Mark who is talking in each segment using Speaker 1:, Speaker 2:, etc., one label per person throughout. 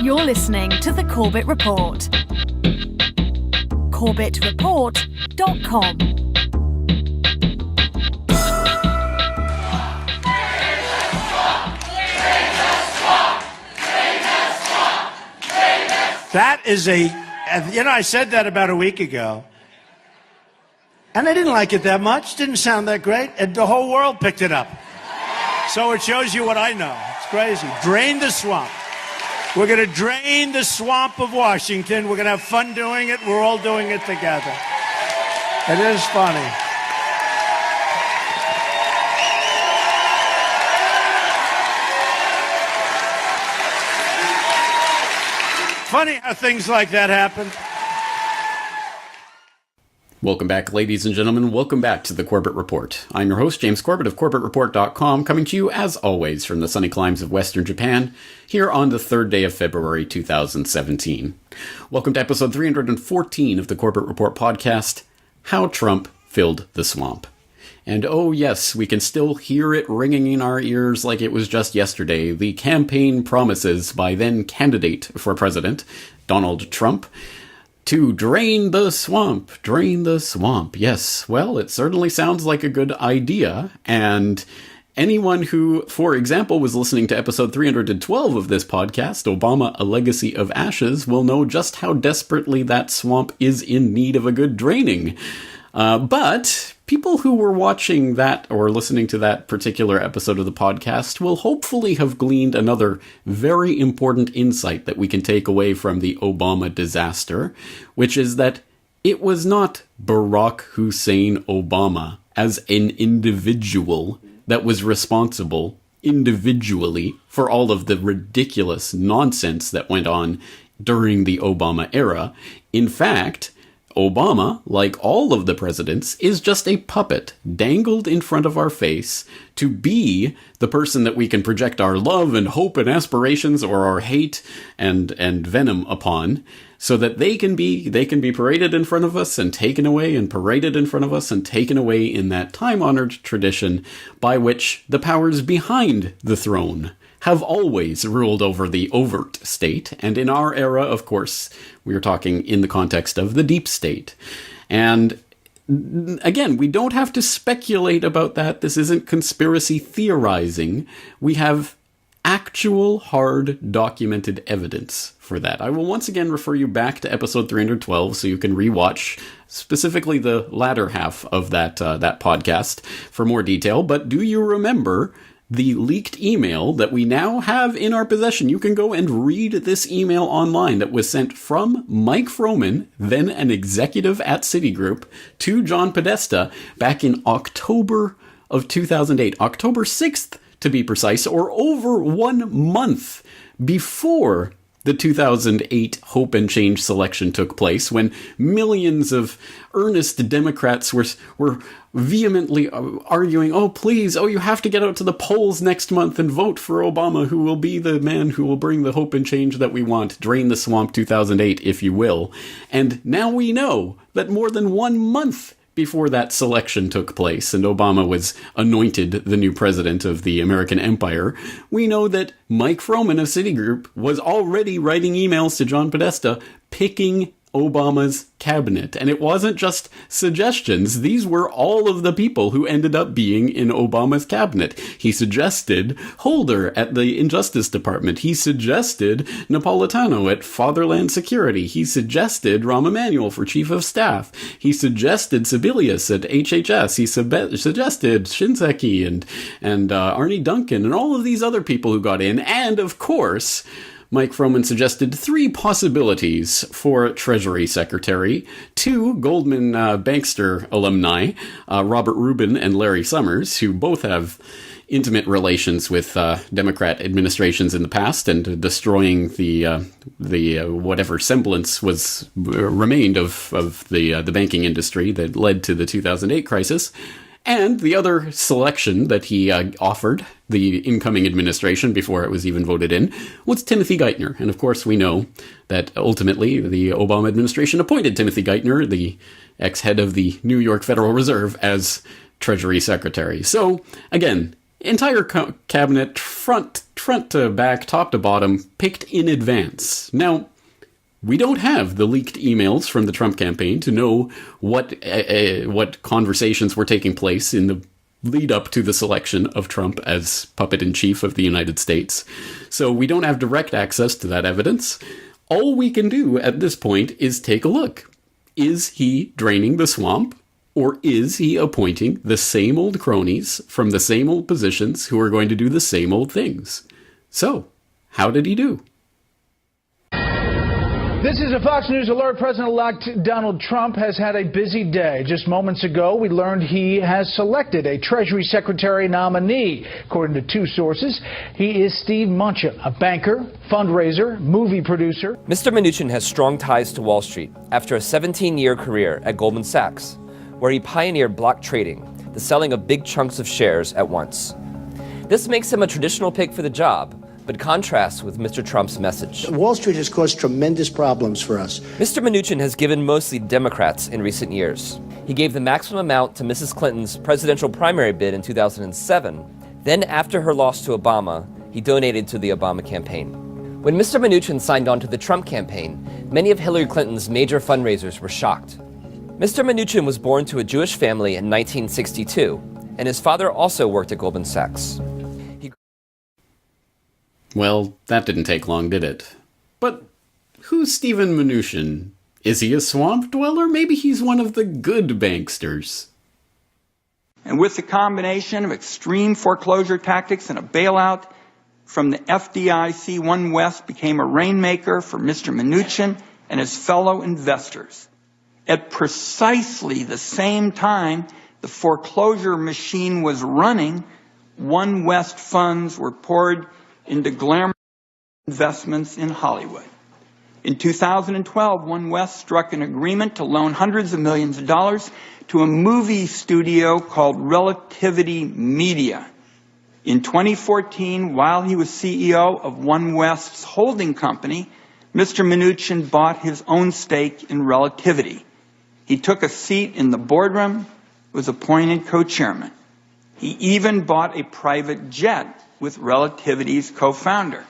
Speaker 1: You're listening to the Corbett Report. CorbettReport.com.
Speaker 2: That is I said that about a week ago. And I didn't like it that much. Didn't sound that great. And the whole world picked it up. So it shows you what I know. It's crazy. Drain the swamp. We're going to drain the swamp of Washington. We're going to have fun doing it. We're all doing it together. It is funny. Funny how things like that happen.
Speaker 3: Welcome back, ladies and gentlemen. Welcome back to the Corbett Report. I'm your host, James Corbett of CorbettReport.com, coming to you, as always, from the sunny climes of Western Japan, here on the 3rd day of February 2017. Welcome to episode 314 of the Corbett Report podcast, How Trump Filled the Swamp. And oh yes, we can still hear it ringing in our ears like it was just yesterday, the campaign promises by then candidate for president, Donald Trump, to drain the swamp. Drain the swamp. Yes, well, it certainly sounds like a good idea, and anyone who, for example, was listening to episode 312 of this podcast, Obama, A Legacy of Ashes, will know just how desperately that swamp is in need of a good draining. But people who were watching that or listening to that particular episode of the podcast will hopefully have gleaned another very important insight that we can take away from the Obama disaster, which is that it was not Barack Hussein Obama as an individual that was responsible individually for all of the ridiculous nonsense that went on during the Obama era. In fact, Obama, like all of the presidents, is just a puppet dangled in front of our face to be the person that we can project our love and hope and aspirations or our hate and venom upon, so that they can be paraded in front of us and taken away and paraded in front of us and taken away in that time-honored tradition by which the powers behind the throne have always ruled over the overt state, and in our era, of course, we are talking in the context of the deep state. And again, we don't have to speculate about that. This isn't conspiracy theorizing. We have actual hard documented evidence for that. I will once again refer you back to episode 312 so you can rewatch specifically the latter half of that podcast for more detail. But do you remember the leaked email that we now have in our possession? You can go and read this email online that was sent from Mike Froman, then an executive at Citigroup, to John Podesta back in October of 2008, October 6th to be precise, or over 1 month before the 2008 Hope and Change selection took place, when millions of earnest Democrats were vehemently arguing, oh, please, you have to get out to the polls next month and vote for Obama, who will be the man who will bring the hope and change that we want. Drain the swamp 2008, if you will. And now we know that more than 1 month before that selection took place and Obama was anointed the new president of the American empire, we know that Mike Froman of Citigroup was already writing emails to John Podesta picking Obama's cabinet. And it wasn't just suggestions. These were all of the people who ended up being in Obama's cabinet. He suggested Holder at the Injustice Department. He suggested Napolitano at Fatherland Security. He suggested Rahm Emanuel for Chief of Staff. He suggested Sebelius at HHS. He suggested Shinseki and Arnie Duncan and all of these other people who got in. And, of course, Mike Froman suggested 3 possibilities for Treasury Secretary: 2 Goldman bankster alumni, Robert Rubin and Larry Summers, who both have intimate relations with Democrat administrations in the past and destroying the whatever semblance remained of the banking industry that led to the 2008 crisis. And the other selection that he offered the incoming administration before it was even voted in was Timothy Geithner. And of course, we know that ultimately the Obama administration appointed Timothy Geithner, the ex-head of the New York Federal Reserve, as Treasury Secretary. So again, entire cabinet front front to back, top to bottom, picked in advance. Now, we don't have the leaked emails from the Trump campaign to know what conversations were taking place in the lead up to the selection of Trump as puppet-in-chief of the United States. So we don't have direct access to that evidence. All we can do at this point is take a look. Is he draining the swamp? Or is he appointing the same old cronies from the same old positions who are going to do the same old things? So, how did he do?
Speaker 4: This is a Fox News alert. President-elect Donald Trump has had a busy day. Just moments ago, we learned he has selected a Treasury Secretary nominee. According to two sources, he is Steve Mnuchin, a banker, fundraiser, movie producer.
Speaker 5: Mr. Mnuchin has strong ties to Wall Street after a 17-year career at Goldman Sachs, where he pioneered block trading, the selling of big chunks of shares at once. This makes him a traditional pick for the job, but contrasts with Mr. Trump's message.
Speaker 6: Wall Street has caused tremendous problems for us.
Speaker 5: Mr. Mnuchin has given mostly Democrats in recent years. He gave the maximum amount to Mrs. Clinton's presidential primary bid in 2007. Then, after her loss to Obama, he donated to the Obama campaign. When Mr. Mnuchin signed on to the Trump campaign, many of Hillary Clinton's major fundraisers were shocked. Mr. Mnuchin was born to a Jewish family in 1962, and his father also worked at Goldman Sachs.
Speaker 3: Well, that didn't take long, did it? But who's Stephen Mnuchin? Is he a swamp dweller? Maybe he's one of the good banksters.
Speaker 7: And with the combination of extreme foreclosure tactics and a bailout from the FDIC, One West became a rainmaker for Mr. Mnuchin and his fellow investors. At precisely the same time the foreclosure machine was running, One West funds were poured into glamorous investments in Hollywood. In 2012, One West struck an agreement to loan hundreds of millions of dollars to a movie studio called Relativity Media. In 2014, while he was CEO of One West's holding company, Mr. Mnuchin bought his own stake in Relativity. He took a seat in the boardroom, was appointed co-chairman. He even bought a private jet with Relativity's co-founder.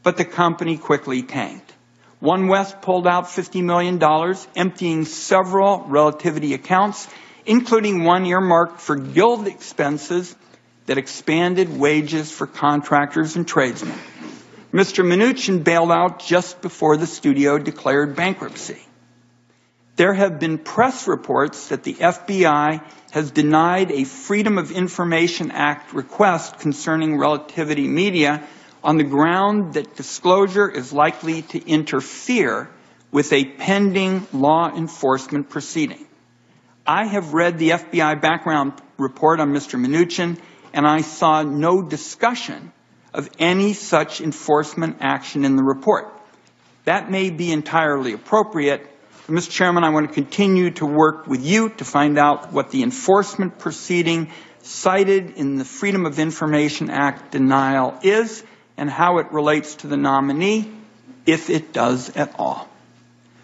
Speaker 7: But the company quickly tanked. One West pulled out $50 million, emptying several Relativity accounts, including one earmarked for guild expenses that expanded wages for contractors and tradesmen. Mr. Mnuchin bailed out just before the studio declared bankruptcy. There have been press reports that the FBI has denied a Freedom of Information Act request concerning Relativity Media on the ground that disclosure is likely to interfere with a pending law enforcement proceeding. I have read the FBI background report on Mr. Mnuchin, and I saw no discussion of any such enforcement action in the report. That may be entirely appropriate. Mr. Chairman, I want to continue to work with you to find out what the enforcement proceeding cited in the Freedom of Information Act denial is and how it relates to the nominee, if it does at all.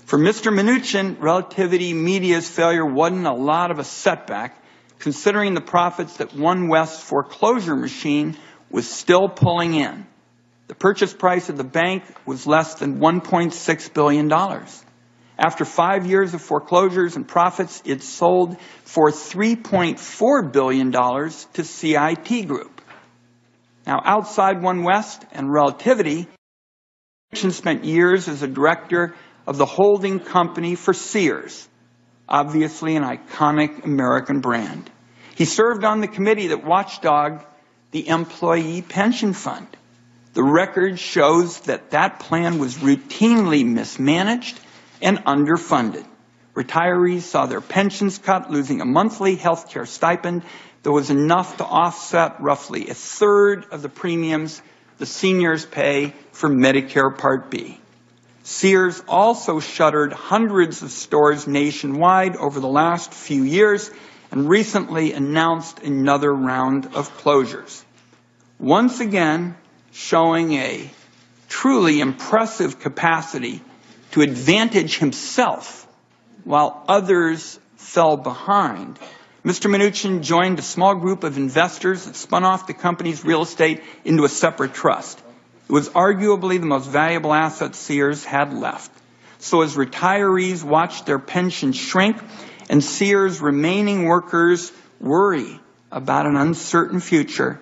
Speaker 7: For Mr. Mnuchin, Relativity Media's failure wasn't a lot of a setback, considering the profits that One West's foreclosure machine was still pulling in. The purchase price of the bank was less than $1.6 billion. After 5 years of foreclosures and profits, it sold for $3.4 billion to CIT Group. Now, outside One West and Relativity, Mnuchin spent years as a director of the holding company for Sears, obviously an iconic American brand. He served on the committee that watchdogged the Employee Pension Fund. The record shows that that plan was routinely mismanaged and underfunded. Retirees saw their pensions cut, losing a monthly health care stipend that was enough to offset roughly a third of the premiums the seniors pay for Medicare Part B. Sears also shuttered hundreds of stores nationwide over the last few years and recently announced another round of closures. Once again, showing a truly impressive capacity to advantage himself while others fell behind, Mr. Mnuchin joined a small group of investors that spun off the company's real estate into a separate trust. It was arguably the most valuable asset Sears had left. So as retirees watched their pensions shrink and Sears' remaining workers worry about an uncertain future,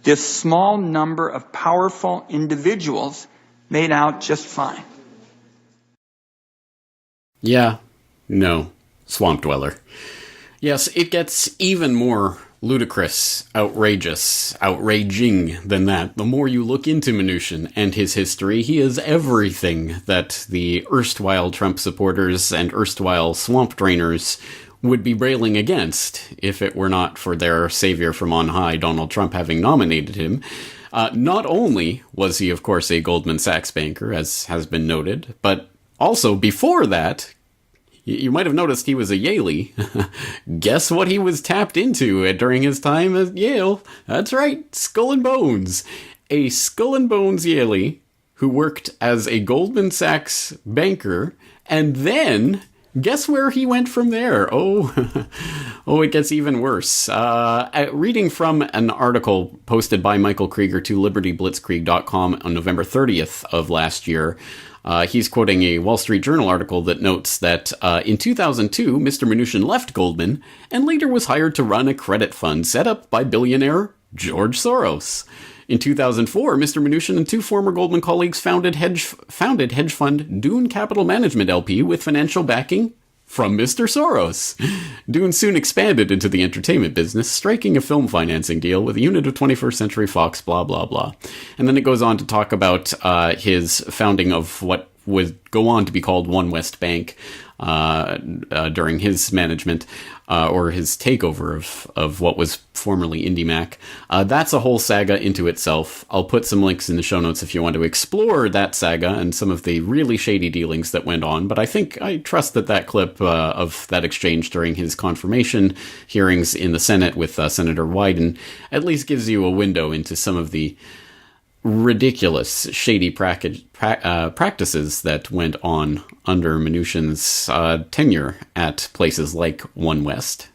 Speaker 7: this small number of powerful individuals made out just fine.
Speaker 3: Yeah, no, swamp dweller. Yes, it gets even more ludicrous, outrageous, outraging than that. The more you look into Mnuchin and his history, he is everything that the erstwhile Trump supporters and erstwhile swamp drainers would be railing against if it were not for their savior from on high, Donald Trump, having nominated him. Not only was he, of course, a Goldman Sachs banker, as has been noted, but also before that, you might have noticed he was a Yaley. Guess what he was tapped into during his time at Yale? That's right, Skull and Bones. A Skull and Bones Yaley who worked as a Goldman Sachs banker, and then guess where he went from there? Oh, it gets even worse. Reading from an article posted by Michael Krieger to libertyblitzkrieg.com on November 30th of last year, he's quoting a Wall Street Journal article that notes that in 2002, Mr. Mnuchin left Goldman and later was hired to run a credit fund set up by billionaire George Soros. In 2004, Mr. Mnuchin and two former Goldman colleagues founded hedge fund Dune Capital Management LP with financial backing from Mr. Soros. Dune soon expanded into the entertainment business, striking a film financing deal with a unit of 21st Century Fox, blah, blah, blah. And then it goes on to talk about his founding of what would go on to be called One West Bank during his management, or his takeover of what was formerly IndyMac. That's a whole saga into itself. I'll put some links in the show notes if you want to explore that saga and some of the really shady dealings that went on. But I trust that clip of that exchange during his confirmation hearings in the Senate with Senator Wyden at least gives you a window into some of the ridiculous, shady practices that went on under Mnuchin's tenure at places like One West.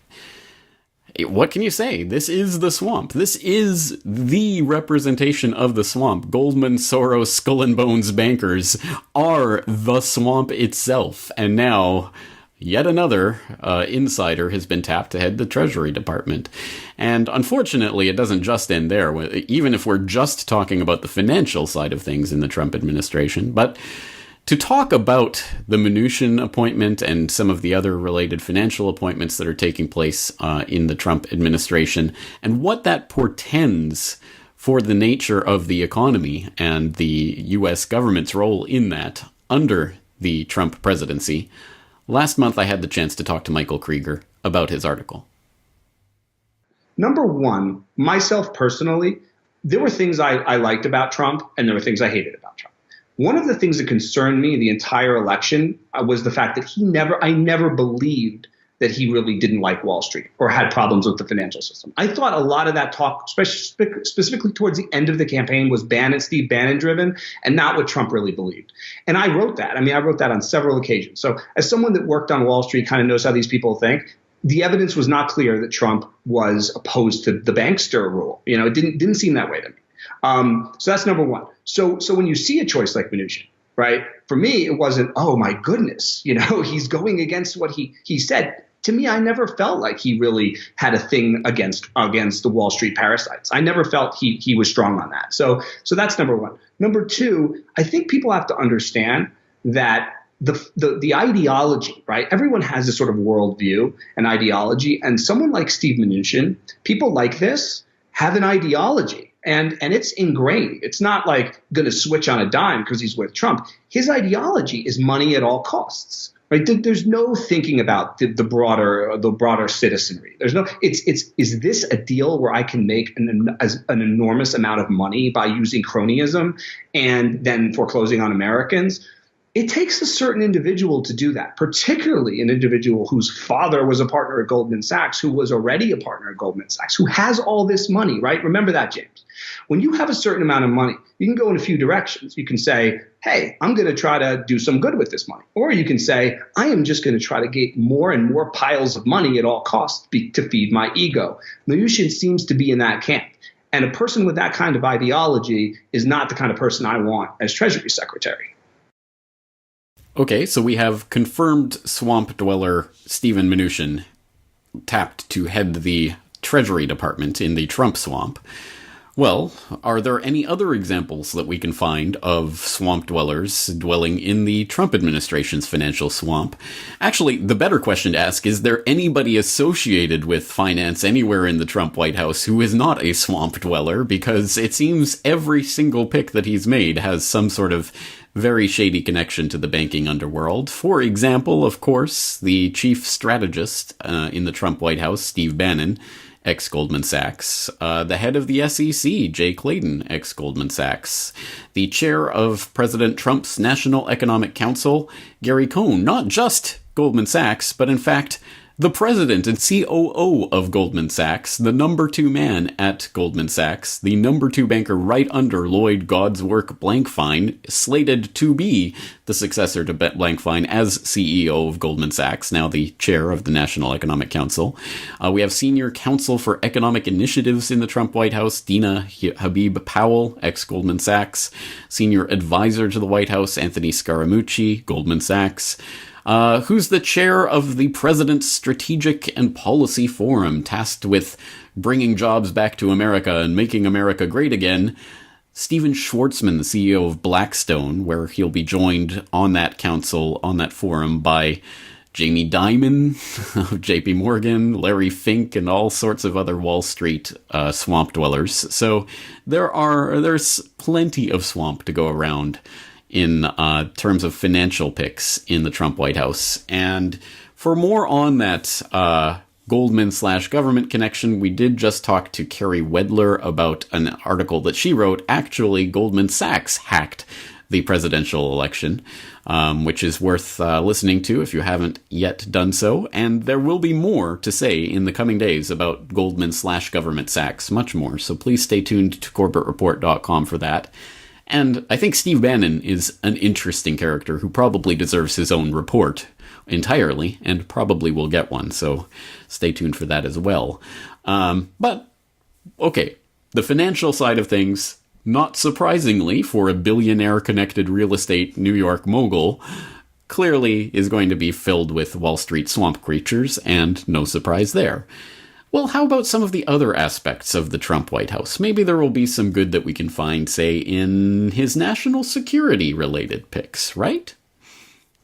Speaker 3: What can you say? This is the swamp. This is the representation of the swamp. Goldman, Soros, Skull and Bones bankers are the swamp itself. And now yet another insider has been tapped to head the Treasury Department. And unfortunately, it doesn't just end there, even if we're just talking about the financial side of things in the Trump administration. But to talk about the Mnuchin appointment and some of the other related financial appointments that are taking place in the Trump administration and what that portends for the nature of the economy and the U.S. government's role in that under the Trump presidency, last month I had the chance to talk to Michael Krieger about his article.
Speaker 8: Number one, myself personally, there were things I liked about Trump and there were things I hated about Trump. One of the things that concerned me the entire election was the fact that I never believed that he really didn't like Wall Street or had problems with the financial system. I thought a lot of that talk, specifically towards the end of the campaign, was Steve Bannon driven and not what Trump really believed. And I wrote that. I wrote that on several occasions. So as someone that worked on Wall Street, kind of knows how these people think, the evidence was not clear that Trump was opposed to the bankster rule. It didn't seem that way to me. So that's number one. So when you see a choice like Mnuchin, right, for me, it wasn't, oh, my goodness, he's going against what he said. To me, I never felt like he really had a thing against the Wall Street parasites. I never felt he was strong on that. So that's number one. Number two, I think people have to understand that the ideology, right? Everyone has this sort of worldview and ideology, and someone like Steve Mnuchin, people like this have an ideology. And it's ingrained. It's not like going to switch on a dime because he's with Trump. His ideology is money at all costs. Right? There's no thinking about the broader citizenry. There's no. Is this a deal where I can make an enormous amount of money by using cronyism and then foreclosing on Americans? It takes a certain individual to do that, particularly an individual whose father was a partner at Goldman Sachs, who was already a partner at Goldman Sachs, who has all this money, right? Remember that, James. When you have a certain amount of money, you can go in a few directions. You can say, hey, I'm going to try to do some good with this money. Or you can say, I am just going to try to get more and more piles of money at all costs to feed my ego. Mnuchin seems to be in that camp. And a person with that kind of ideology is not the kind of person I want as Treasury Secretary.
Speaker 3: Okay, so we have confirmed swamp dweller Steven Mnuchin tapped to head the Treasury Department in the Trump swamp. Well, are there any other examples that we can find of swamp dwellers dwelling in the Trump administration's financial swamp? Actually, the better question to ask, is there anybody associated with finance anywhere in the Trump White House who is not a swamp dweller? Because it seems every single pick that he's made has some sort of very shady connection to the banking underworld. For example, of course, the chief strategist in the Trump White House, Steve Bannon, ex-Goldman Sachs, the head of the SEC, Jay Clayton, ex-Goldman Sachs, the chair of President Trump's National Economic Council, Gary Cohn, not just Goldman Sachs, but in fact, the president and COO of Goldman Sachs, the number 2 man at Goldman Sachs, the number 2 banker right under Lloyd Godswork Blankfein, slated to be the successor to Blankfein as CEO of Goldman Sachs, now the chair of the National Economic Council. We have senior counsel for economic initiatives in the Trump White House, Dina Habib Powell, ex-Goldman Sachs, senior advisor to the White House, Anthony Scaramucci, Goldman Sachs, who's the chair of the President's Strategic and Policy Forum, tasked with bringing jobs back to America and making America great again. Stephen Schwartzman, the CEO of Blackstone, where he'll be joined on that council, on that forum, by Jamie Dimon of JP Morgan, Larry Fink, and all sorts of other Wall Street swamp dwellers. So there's plenty of swamp to go around in terms of financial picks in the Trump White House. And for more on that Goldman/government connection, we did just talk to Carrie Wedler about an article that she wrote. Actually, Goldman Sachs hacked the presidential election, which is worth listening to if you haven't yet done so. And there will be more to say in the coming days about Goldman/government Sachs, much more. So please stay tuned to CorbettReport.com for that. And I think Steve Bannon is an interesting character who probably deserves his own report entirely, and probably will get one, so stay tuned for that as well. But, okay, the financial side of things, not surprisingly for a billionaire-connected real estate New York mogul, clearly is going to be filled with Wall Street swamp creatures, and no surprise there. Well, how about some of the other aspects of the Trump White House? Maybe there will be some good that we can find, say, in his national security-related picks, right?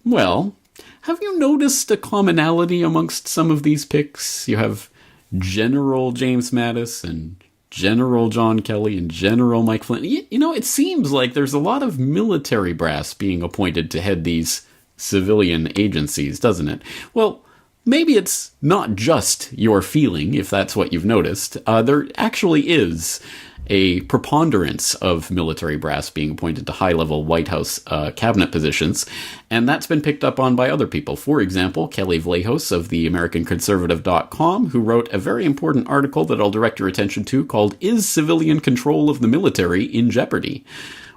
Speaker 3: Well, have you noticed a commonality amongst some of these picks? You have General James Mattis and General John Kelly and General Mike Flynn. You know, it seems like there's a lot of military brass being appointed to head these civilian agencies, doesn't it? Well, maybe it's not just your feeling, if that's what you've noticed. There actually is a preponderance of military brass being appointed to high-level White House cabinet positions, and that's been picked up on by other people. For example, Kelly Vlahos of the AmericanConservative.com, who wrote a very important article that I'll direct your attention to called "Is Civilian Control of the Military in Jeopardy?",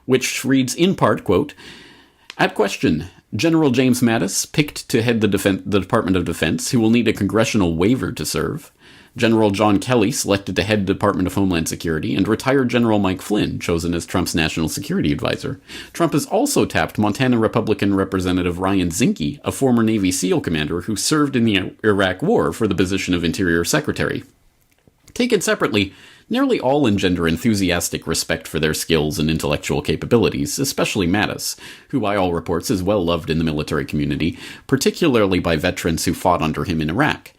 Speaker 3: which reads in part, quote, "At question, General James Mattis, picked to head the Department of Defense, who will need a congressional waiver to serve. General John Kelly, selected to head the Department of Homeland Security, and retired General Mike Flynn, chosen as Trump's national security advisor. Trump has also tapped Montana Republican Representative Ryan Zinke, a former Navy SEAL commander who served in the Iraq War, for the position of Interior Secretary. Taken separately, nearly all engender enthusiastic respect for their skills and intellectual capabilities, especially Mattis, who by all reports is well loved in the military community, particularly by veterans who fought under him in Iraq.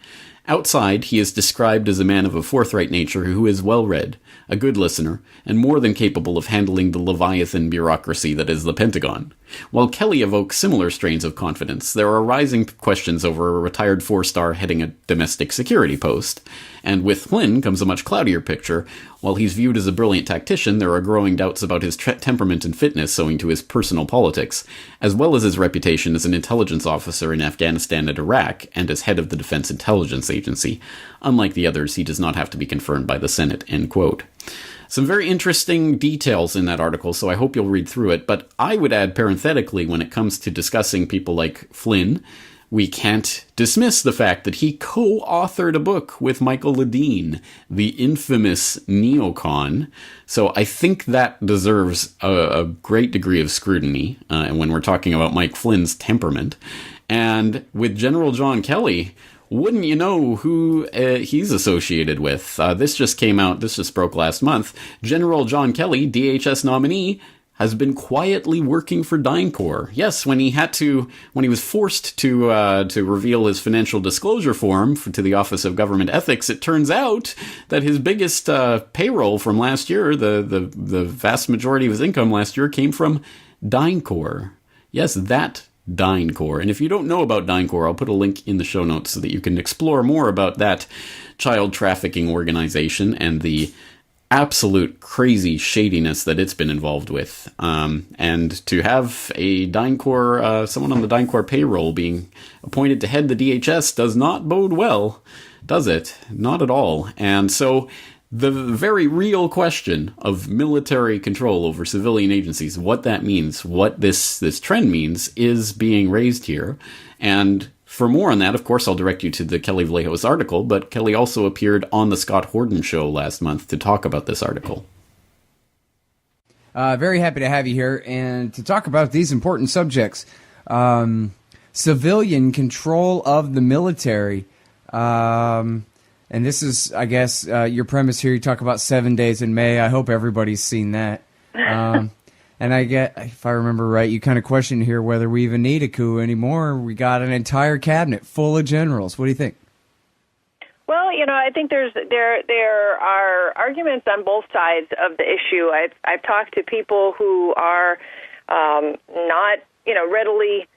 Speaker 3: Outside, he is described as a man of a forthright nature who is well-read, a good listener, and more than capable of handling the Leviathan bureaucracy that is the Pentagon. While Kelly evokes similar strains of confidence, there are rising questions over a retired four-star heading a domestic security post. And with Flynn comes a much cloudier picture. While he's viewed as a brilliant tactician, there are growing doubts about his temperament and fitness owing to his personal politics, as well as his reputation as an intelligence officer in Afghanistan and Iraq, and as head of the Defense Intelligence Agency. Unlike the others, he does not have to be confirmed by the Senate, end quote. Some very interesting details in that article, so I hope you'll read through it, but I would add parenthetically, when it comes to discussing people like Flynn, we can't dismiss the fact that he co-authored a book with Michael Ledeen, the infamous neocon. So I think that deserves a great degree of scrutiny when we're talking about Mike Flynn's temperament. And with General John Kelly, wouldn't you know who he's associated with? This just came out, this just broke last month. General John Kelly, DHS nominee, has been quietly working for DynCorp. Yes, when he was forced to reveal his financial disclosure form to the Office of Government Ethics, it turns out that his biggest payroll from last year, the vast majority of his income last year, came from DynCorp. Yes, that DynCorp. And if you don't know about DynCorp, I'll put a link in the show notes so that you can explore more about that child trafficking organization and the absolute crazy shadiness that it's been involved with. And to have a DynCorp, someone on the DynCorp payroll being appointed to head the DHS does not bode well, does it? Not at all. And so the very real question of military control over civilian agencies, what that means, what this trend means, is being raised here. And for more on that, of course, I'll direct you to the Kelly Vallejos article, but Kelly also appeared on the Scott Horton show last month to talk about this article.
Speaker 9: Very happy to have you here and to talk about these important subjects. Civilian control of the military. And this is, I guess, your premise here. You talk about 7 days in May. I hope everybody's seen that. And I get, if I remember right, you kind of question here whether we even need a coup anymore. We got an entire cabinet full of generals. What do you think?
Speaker 10: Well, I think there are arguments on both sides of the issue. I've talked to people who are not, readily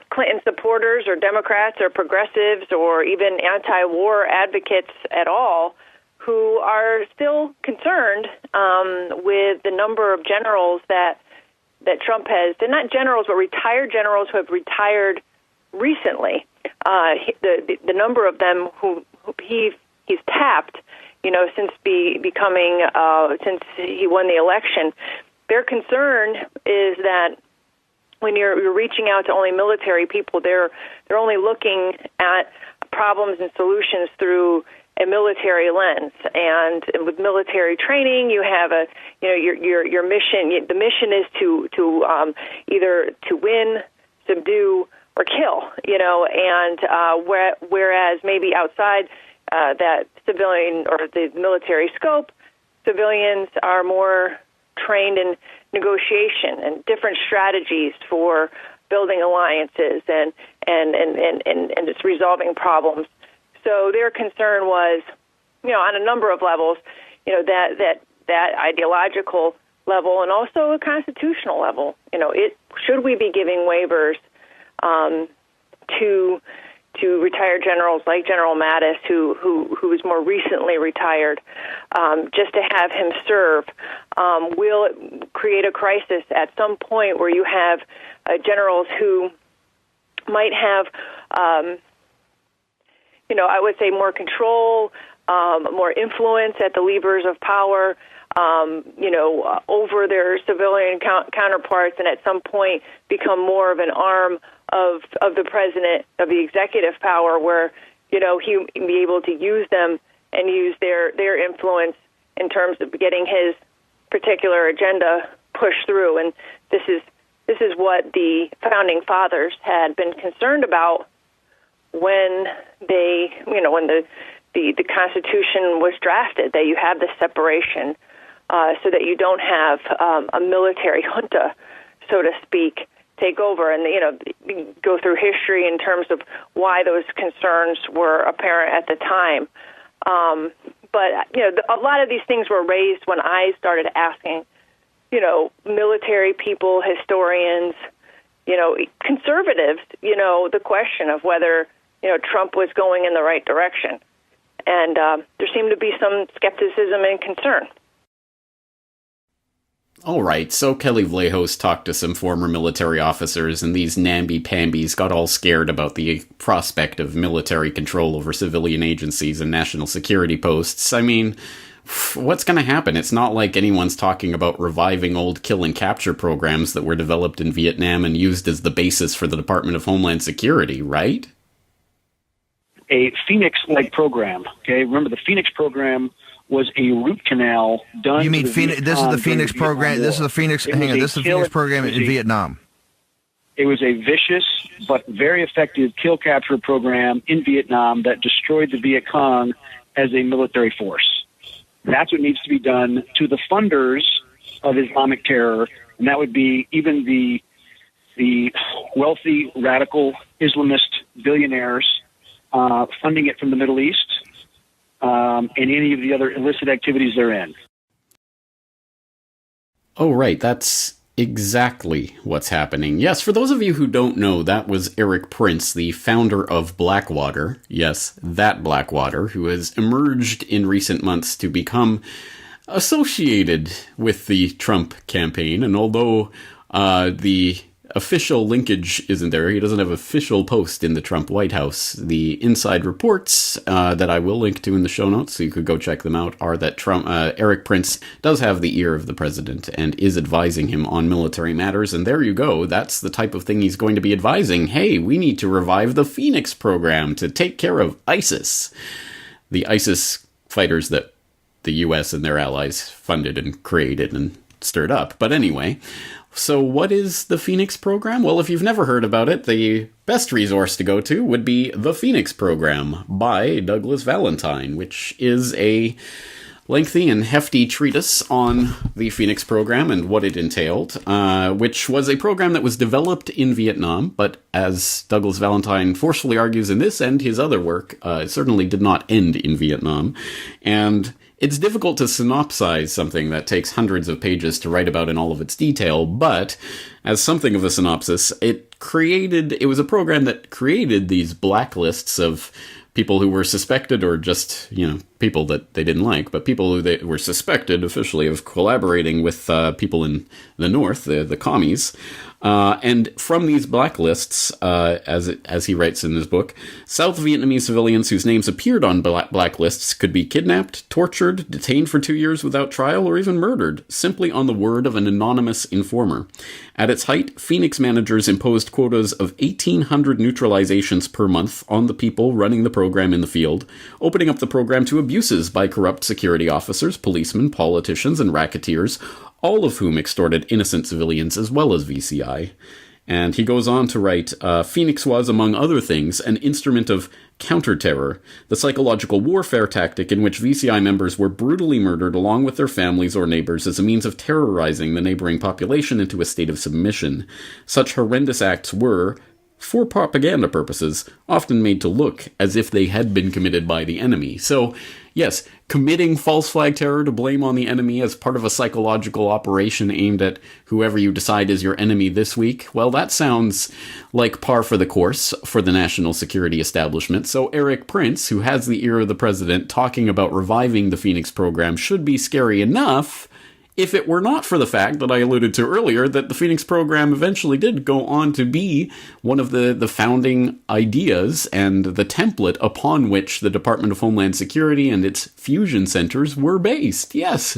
Speaker 10: Clinton supporters or Democrats or progressives or even anti-war advocates at all, who are still concerned with the number of generals that Trump has. They're not generals, but retired generals who have retired recently. The number of them who he's tapped, since since he won the election. Their concern is that when you're reaching out to only military people, they're only looking at problems and solutions through a military lens. And with military training, you have your mission. The mission is to either to win, subdue, or kill. And whereas maybe outside that civilian or the military scope, civilians are more trained in negotiation and different strategies for building alliances and just resolving problems. So their concern was, on a number of levels, that ideological level and also a constitutional level. Should we be giving waivers to retired generals like General Mattis, who is more recently retired, just to have him serve? Will it create a crisis at some point where you have generals who might have, I would say more control, more influence at the levers of power, over their civilian counterparts, and at some point become more of an arm of the president, of the executive power, where he be able to use them and use their influence in terms of getting his particular agenda pushed through. And this is what the founding fathers had been concerned about when they, when the Constitution was drafted, that you have this separation, so that you don't have a military junta, so to speak, take over, and go through history in terms of why those concerns were apparent at the time. But a lot of these things were raised when I started asking, military people, historians, conservatives, the question of whether Trump was going in the right direction, and there seemed to be some skepticism and concern.
Speaker 3: All right, so Kelly Vlahos talked to some former military officers, and these namby-pambies got all scared about the prospect of military control over civilian agencies and national security posts. I mean, what's going to happen? It's not like anyone's talking about reviving old kill and capture programs that were developed in Vietnam and used as the basis for the Department of Homeland Security, right?
Speaker 11: A Phoenix-like program, okay? Remember, the Phoenix program was a root canal done.
Speaker 12: You mean Phoenix? This is the Phoenix program. This is the Phoenix. Hang on. This is the Phoenix program in Vietnam.
Speaker 11: It was a vicious but very effective kill capture program in Vietnam that destroyed the Viet Cong as a military force. That's what needs to be done to the funders of Islamic terror, and that would be even the wealthy radical Islamist billionaires funding it from the Middle East. And any of the other illicit activities therein.
Speaker 3: Oh, right. That's exactly what's happening. Yes, for those of you who don't know, that was Eric Prince, the founder of Blackwater. Yes, that Blackwater, who has emerged in recent months to become associated with the Trump campaign. And although the official linkage isn't there, he doesn't have official post in the Trump White House. The inside reports that I will link to in the show notes, so you could go check them out, are that Eric Prince does have the ear of the president and is advising him on military matters. And there you go. That's the type of thing he's going to be advising. Hey, we need to revive the Phoenix program to take care of ISIS. The ISIS fighters that the U.S. and their allies funded and created and stirred up. But anyway, so what is the Phoenix program? Well, if you've never heard about it, the best resource to go to would be The Phoenix Program by Douglas Valentine, which is a lengthy and hefty treatise on the Phoenix program and what it entailed, which was a program that was developed in Vietnam, but as Douglas Valentine forcefully argues in this and his other work, it certainly did not end in Vietnam. And it's difficult to synopsize something that takes hundreds of pages to write about in all of its detail, but as something of a synopsis, it was a program that created these blacklists of people who were suspected, or just, people that they didn't like, but people who they were suspected officially of collaborating with people in the North, the commies. And from these blacklists, as he writes in his book, South Vietnamese civilians whose names appeared on blacklists could be kidnapped, tortured, detained for 2 years without trial, or even murdered, simply on the word of an anonymous informer. At its height, Phoenix managers imposed quotas of 1,800 neutralizations per month on the people running the program in the field, opening up the program to abuses by corrupt security officers, policemen, politicians, and racketeers, all of whom extorted innocent civilians as well as VCI. And he goes on to write, Phoenix was, among other things, an instrument of counter-terror, the psychological warfare tactic in which VCI members were brutally murdered along with their families or neighbors as a means of terrorizing the neighboring population into a state of submission. Such horrendous acts were, for propaganda purposes, often made to look as if they had been committed by the enemy. So, yes, committing false flag terror to blame on the enemy as part of a psychological operation aimed at whoever you decide is your enemy this week, well, that sounds like par for the course for the national security establishment. So Eric Prince, who has the ear of the president, talking about reviving the Phoenix program should be scary enough, if it were not for the fact that I alluded to earlier that the Phoenix program eventually did go on to be one of the founding ideas and the template upon which the Department of Homeland Security and its fusion centers were based. Yes,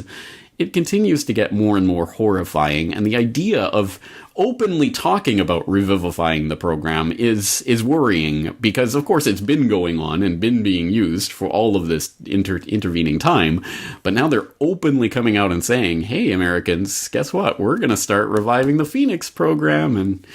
Speaker 3: it continues to get more and more horrifying, and the idea of openly talking about revivifying the program is worrying, because of course it's been going on and been being used for all of this intervening time, but now they're openly coming out and saying, hey Americans, guess what, we're going to start reviving the Phoenix program, and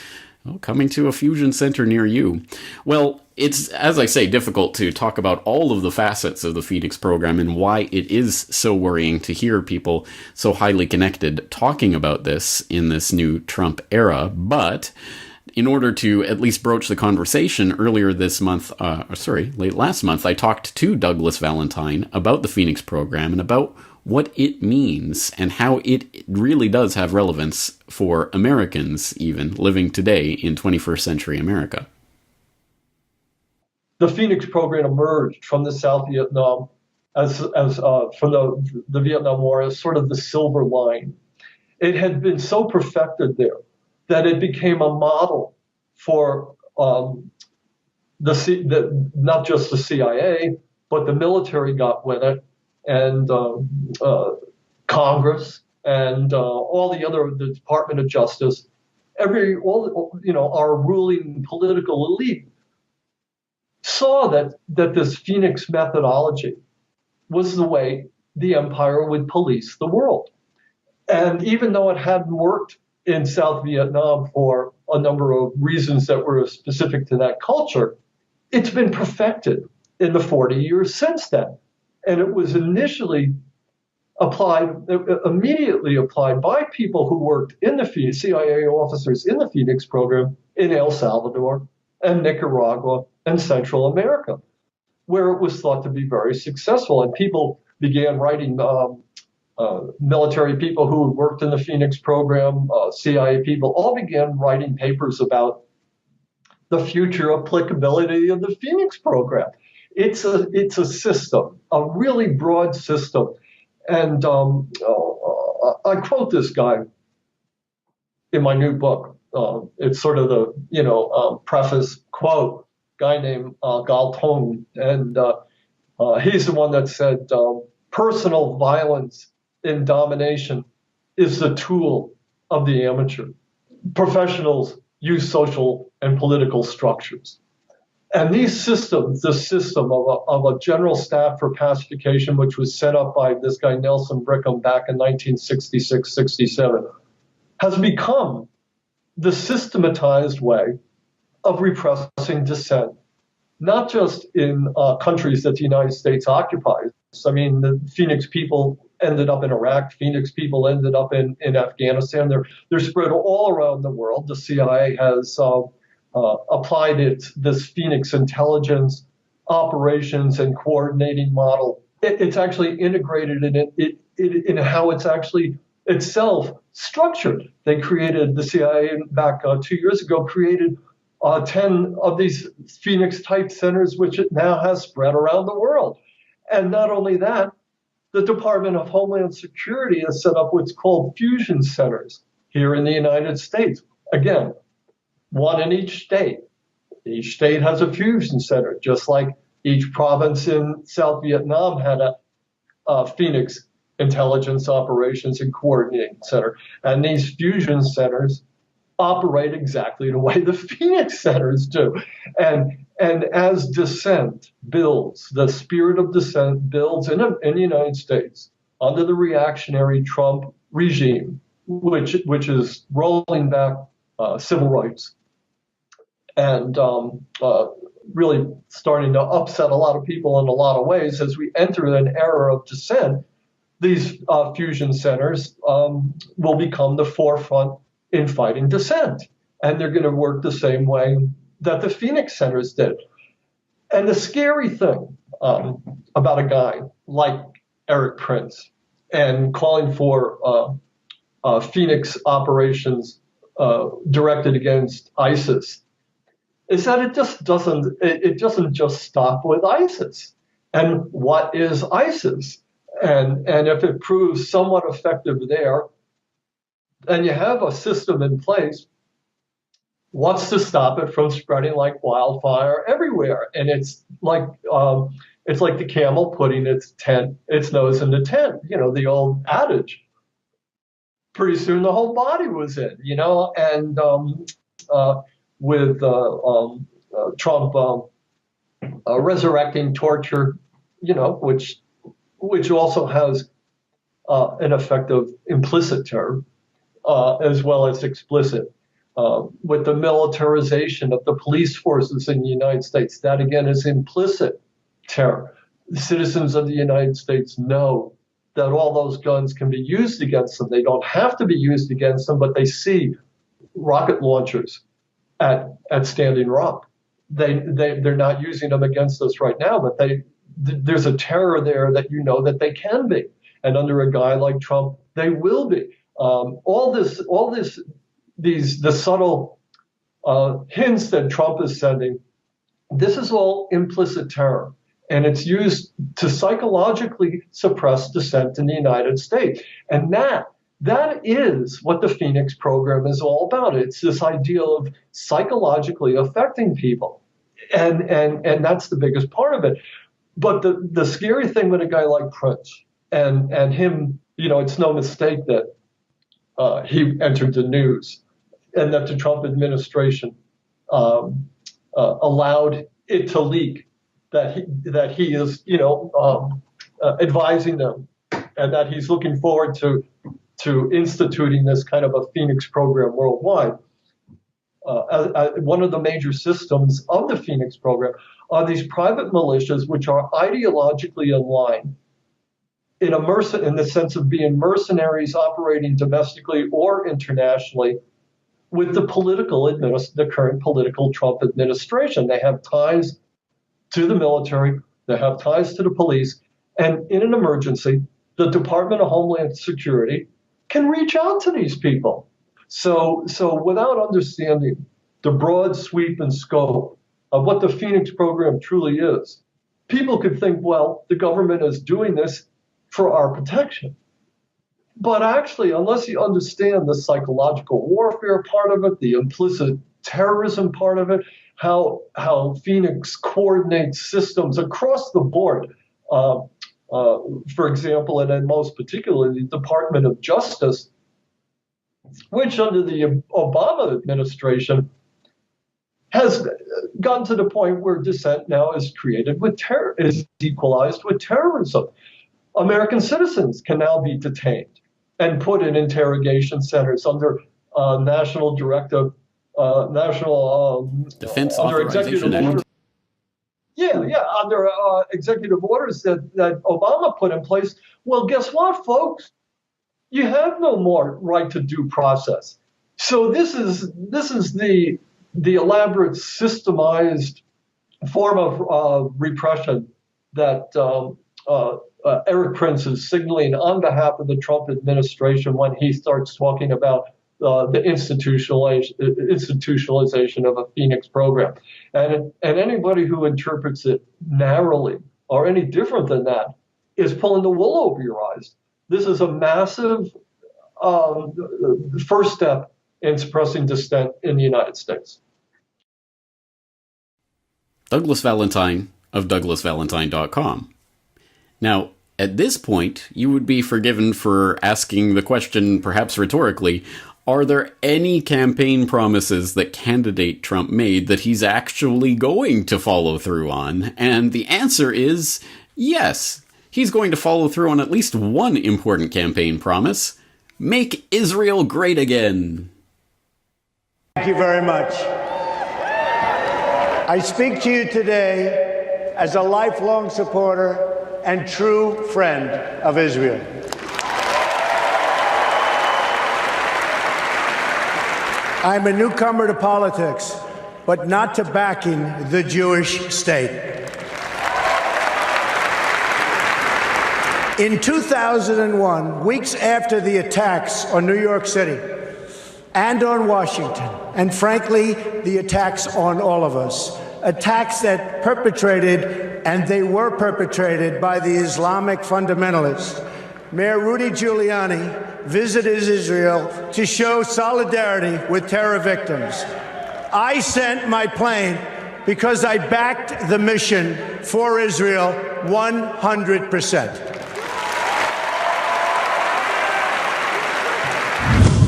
Speaker 3: Oh, coming to a fusion center near you. Well, it's, as I say, difficult to talk about all of the facets of the Phoenix program and why it is so worrying to hear people so highly connected talking about this in this new Trump era. But in order to at least broach the conversation, earlier this month, late last month, I talked to Douglas Valentine about the Phoenix program and about what it means and how it really does have relevance for Americans even living today in 21st century America.
Speaker 13: The Phoenix program emerged from the South Vietnam as from the Vietnam War as sort of the silver line. It had been so perfected there that it became a model for not just the CIA, but the military got with it, and Congress, and all the Department of Justice, our ruling political elite saw that this Phoenix methodology was the way the empire would police the world. And even though it hadn't worked in South Vietnam for a number of reasons that were specific to that culture, it's been perfected in the 40 years since then. And it was immediately applied by people who worked in the CIA officers in the Phoenix program in El Salvador and Nicaragua and Central America, where it was thought to be very successful. And people began writing, military people who worked in the Phoenix program, CIA people, all began writing papers about the future applicability of the Phoenix program. It's a system, a really broad system. And I quote this guy in my new book. It's sort of the, preface quote, guy named Galton. And he's the one that said, personal violence in domination is the tool of the amateur. Professionals use social and political structures. And these systems, the system of a general staff for pacification, which was set up by this guy Nelson Brickham back in 1966-67, has become the systematized way of repressing dissent, not just in countries that the United States occupies. I mean, the Phoenix people ended up in Iraq. Phoenix people ended up in Afghanistan. They're spread all around the world. The CIA has applied this Phoenix intelligence operations and coordinating model. It's actually integrated in how it's actually itself structured. They created, the CIA back 2 years ago, created 10 of these Phoenix type centers, which it now has spread around the world. And not only that, the Department of Homeland Security has set up what's called fusion centers here in the United States. Again, one in each state. Each state has a fusion center, just like each province in South Vietnam had a Phoenix Intelligence Operations and Coordinating Center. And these fusion centers operate exactly the way the Phoenix centers do. And as dissent builds, the spirit of dissent builds in the United States under the reactionary Trump regime, which is rolling back civil rights and really starting to upset a lot of people in a lot of ways. As we enter an era of dissent, these fusion centers will become the forefront in fighting dissent. And they're going to work the same way that the Phoenix centers did. And the scary thing about a guy like Eric Prince and calling for Phoenix operations directed against ISIS is that it doesn't just stop with ISIS. And what is ISIS? And if it proves somewhat effective there, and you have a system in place, what's to stop it from spreading like wildfire everywhere? And it's like the camel putting its nose in the tent, the old adage. Pretty soon the whole body was in, and with Trump resurrecting torture, which also has an effect of implicit terror as well as explicit. with the militarization of the police forces in the United States. That, again, is implicit terror. The citizens of the United States know that all those guns can be used against them. They don't have to be used against them, but they see rocket launchers at Standing Rock. They're not using them against us right now, but there's a terror there that you know that they can be. And under a guy like Trump, they will be. The subtle hints that Trump is sending, this is all implicit terror. And it's used to psychologically suppress dissent in the United States. And that is what the Phoenix program is all about. It's this idea of psychologically affecting people. And that's the biggest part of it. But the scary thing with a guy like Prince and him, it's no mistake that he entered the news and that the Trump administration allowed it to leak that he is, advising them, and that he's looking forward to instituting this kind of a Phoenix program worldwide. One of the major systems of the Phoenix program are these private militias, which are ideologically in line, in the sense of being mercenaries operating domestically or internationally with the current political Trump administration. They have ties to the military, they have ties to the police, and in an emergency, the Department of Homeland Security can reach out to these people. So without understanding the broad sweep and scope of what the Phoenix program truly is, people could think, well, the government is doing this for our protection. But actually, unless you understand the psychological warfare part of it, the implicit terrorism part of it, how Phoenix coordinates systems across the board, for example, and then most particularly the Department of Justice, which under the Obama administration has gotten to the point where dissent now is equalized with terrorism. American citizens can now be detained and put in interrogation centers under National Defense Authorization Act. Under executive orders that Obama put in place. Well, guess what, folks? You have no more right to due process. So this is the elaborate, systemized form of repression that Eric Prince is signaling on behalf of the Trump administration when he starts talking about the institutionalization of a Phoenix program. And anybody who interprets it narrowly or any different than that is pulling the wool over your eyes. This is a massive first step in suppressing dissent in the United States.
Speaker 3: Douglas Valentine of DouglasValentine.com. Now, at this point, you would be forgiven for asking the question, perhaps rhetorically, are there any campaign promises that candidate Trump made that he's actually going to follow through on? And the answer is yes. He's going to follow through on at least one important campaign promise: make Israel great again.
Speaker 2: Thank you very much. I speak to you today as a lifelong supporter and true friend of Israel. I'm a newcomer to politics, but not to backing the Jewish state. In 2001, weeks after the attacks on New York City and on Washington, and frankly, the attacks on all of us, attacks that they were perpetrated by the Islamic fundamentalists, Mayor Rudy Giuliani visited Israel to show solidarity with terror victims. I sent my plane because I backed the mission for Israel 100%.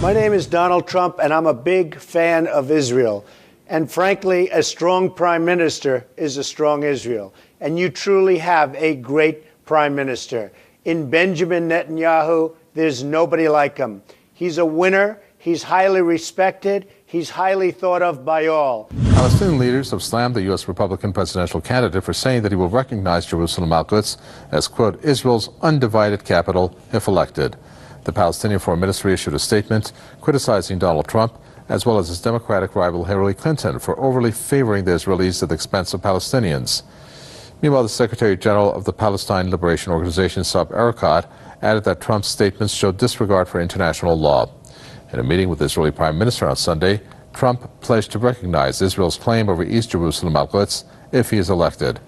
Speaker 2: My name is Donald Trump, and I'm a big fan of Israel. And frankly, a strong prime minister is a strong Israel. And you truly have a great prime minister. In Benjamin Netanyahu, there's nobody like him. He's a winner.
Speaker 6: He's highly respected. He's highly thought of by all.
Speaker 14: Palestinian leaders have slammed the U.S. Republican presidential candidate for saying that he will recognize Jerusalem Al-Quds as, quote, Israel's undivided capital if elected. The Palestinian Foreign Ministry issued a statement criticizing Donald Trump as well as his Democratic rival Hillary Clinton for overly favoring the Israelis at the expense of Palestinians. Meanwhile, the Secretary General of the Palestine Liberation Organization, Saeb Erekat, added that Trump's statements showed disregard for international law. In a meeting with the Israeli Prime Minister on Sunday, Trump pledged to recognize Israel's claim over East Jerusalem Al-Quds if he is elected.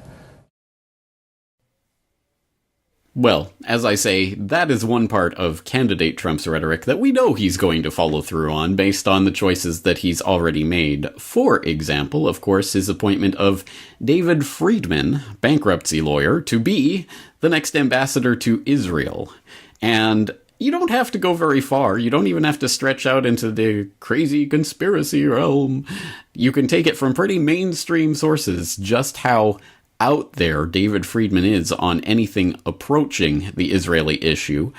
Speaker 3: Well, as I say, that is one part of candidate Trump's rhetoric that we know he's going to follow through on based on the choices that he's already made. For example, of course, his appointment of David Friedman, bankruptcy lawyer, to be the next ambassador to Israel. And you don't have to go very far. You don't even have to stretch out into the crazy conspiracy realm. You can take it from pretty mainstream sources just how out there David Friedman is on anything approaching the Israeli issue.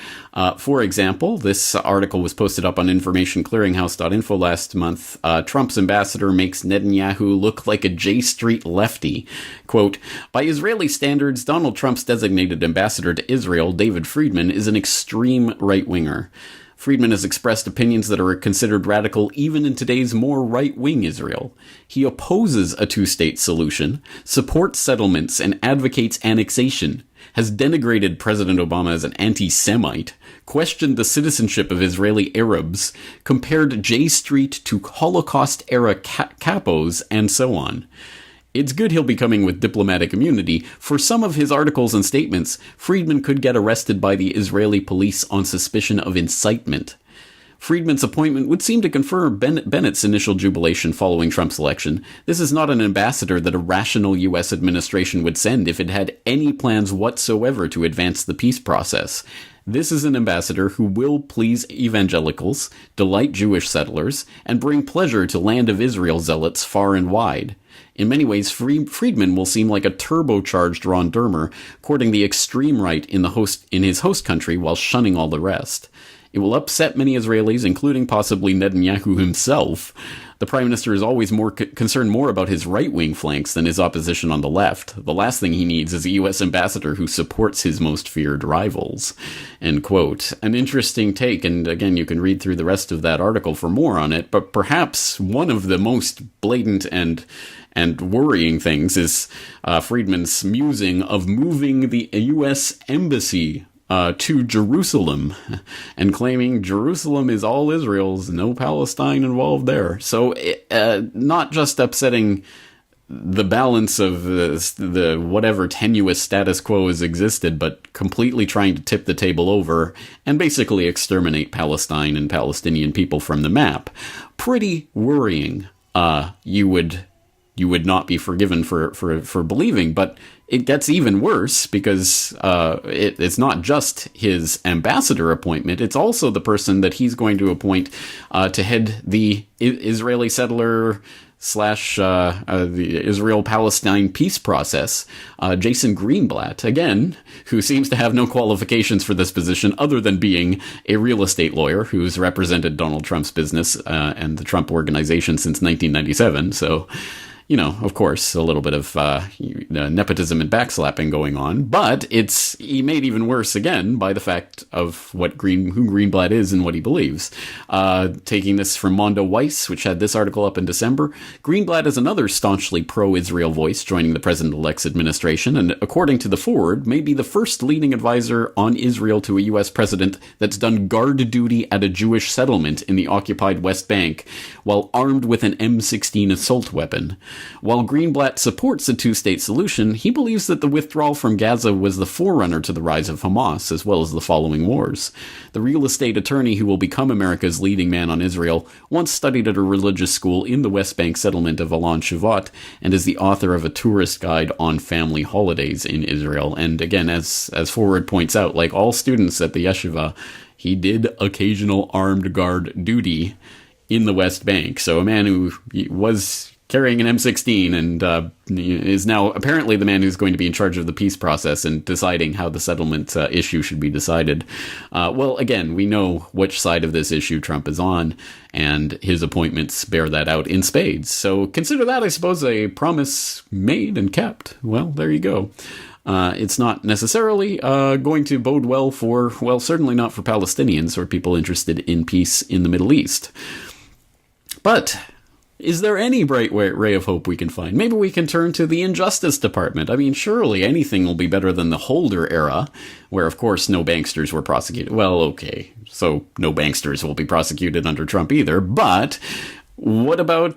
Speaker 3: For example, this article was posted up on informationclearinghouse.info last month. Trump's ambassador makes Netanyahu look like a J Street lefty. Quote, by Israeli standards, Donald Trump's designated ambassador to Israel, David Friedman, is an extreme right-winger. Friedman has expressed opinions that are considered radical even in today's more right-wing Israel. He opposes a two-state solution, supports settlements, and advocates annexation, has denigrated President Obama as an anti-Semite, questioned the citizenship of Israeli Arabs, compared J Street to Holocaust-era capos, and so on. It's good he'll be coming with diplomatic immunity. For some of his articles and statements, Friedman could get arrested by the Israeli police on suspicion of incitement. Friedman's appointment would seem to confirm Bennett's initial jubilation following Trump's election. This is not an ambassador that a rational U.S. administration would send if it had any plans whatsoever to advance the peace process. This is an ambassador who will please evangelicals, delight Jewish settlers, and bring pleasure to Land of Israel zealots far and wide. In many ways, Friedman will seem like a turbocharged Ron Dermer, courting the extreme right in his host country while shunning all the rest. It will upset many Israelis, including possibly Netanyahu himself. The Prime Minister is always more concerned more about his right-wing flanks than his opposition on the left. The last thing he needs is a U.S. ambassador who supports his most feared rivals. End quote. An interesting take, and again, you can read through the rest of that article for more on it, but perhaps one of the most blatant and worrying things is Friedman's musing of moving the U.S. embassy to Jerusalem and claiming Jerusalem is all Israel's, no Palestine involved there. So not just upsetting the balance of the whatever tenuous status quo has existed, but completely trying to tip the table over and basically exterminate Palestine and Palestinian people from the map. Pretty worrying. You would not be forgiven for believing, but it gets even worse because it's not just his ambassador appointment, it's also the person that he's going to appoint to head the Israeli settler / the Israel-Palestine peace process, Jason Greenblatt, again, who seems to have no qualifications for this position other than being a real estate lawyer who's represented Donald Trump's business and the Trump Organization since 1997, so you know, of course, a little bit of nepotism and backslapping going on, but it's made even worse again by the fact of who Greenblatt is and what he believes. Taking this from Mondo Weiss, which had this article up in December, Greenblatt is another staunchly pro-Israel voice joining the president-elect's administration, and according to the Forward, may be the first leading advisor on Israel to a U.S. president that's done guard duty at a Jewish settlement in the occupied West Bank while armed with an M16 assault weapon. While Greenblatt supports a two-state solution, he believes that the withdrawal from Gaza was the forerunner to the rise of Hamas, as well as the following wars. The real estate attorney who will become America's leading man on Israel once studied at a religious school in the West Bank settlement of Alon Shavot, and is the author of a tourist guide on family holidays in Israel. And again, as Forward points out, like all students at the yeshiva, he did occasional armed guard duty in the West Bank. So a man who was carrying an M16 and is now apparently the man who's going to be in charge of the peace process and deciding how the settlement issue should be decided. Well, again, we know which side of this issue Trump is on, and his appointments bear that out in spades. So consider that, I suppose, a promise made and kept. Well, there you go. It's not necessarily going to bode well for, well, certainly not for Palestinians or people interested in peace in the Middle East. But is there any bright ray of hope we can find? Maybe we can turn to the Injustice Department. I mean, surely anything will be better than the Holder era, where, of course, no banksters were prosecuted. Well, okay, so no banksters will be prosecuted under Trump either, but what about